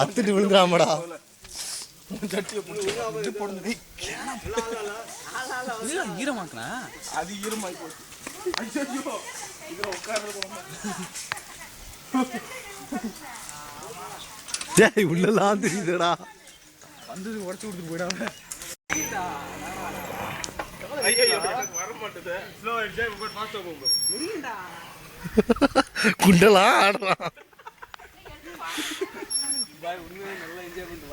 அத்துட்டு விழுந்துடாமடா. ஈரமாக்குனா அது ஈரமாக்கி போச்சு. உள்ளலாம் தெரியுதுடா. வந்து உடச்சு கொடுத்துட்டு போயிடாம குண்டலாம் ஆடுறான். நல்லா என்ஜாய் பண்ணிட்டு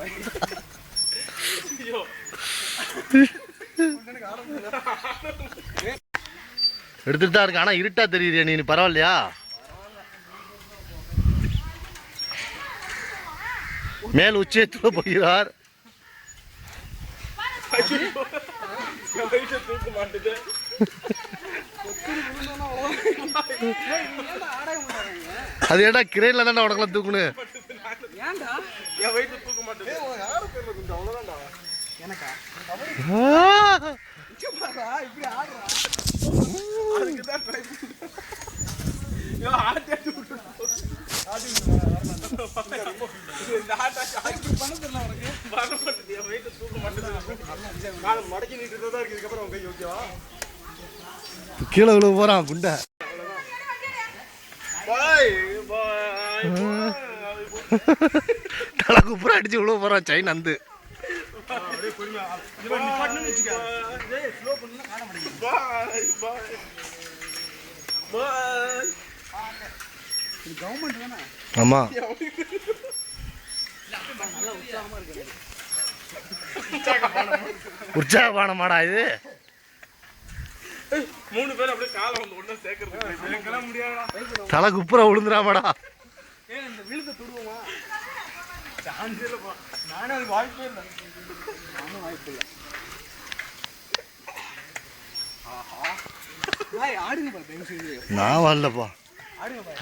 எடுத்துட்டு தான் இருக்கு. ஆனா இருட்டா தெரியுது. நீ பரவாயில்லையா? மேல் உச்சத்துல போகிறார். அது ஏடா கிரேன்ல தானே உனக்கெல்லாம் தூக்கணும். கீழே விழுவ போறான் குண்டை. தலை குப்புற அடிச்சு விழுவ போறான் சைன் வந்து. ஆமா உற்சாகமான மாடா இது. 3 பேர் அப்படியே காலை வந்து ஒண்ணா சேர்க்கறது முடியாதா? தலை குப்புற விழுந்துடாமடா. இந்த விழுந்த துடுவோமா? சான்ஸ் இல்லப்பா. நானே அது வாய்ப்பே இல்லை. நானும் வாய்ப்பு இல்லை. ஆஹா ஆடுங்க பா. நான் வரலப்பா. ஆடுங்க பா.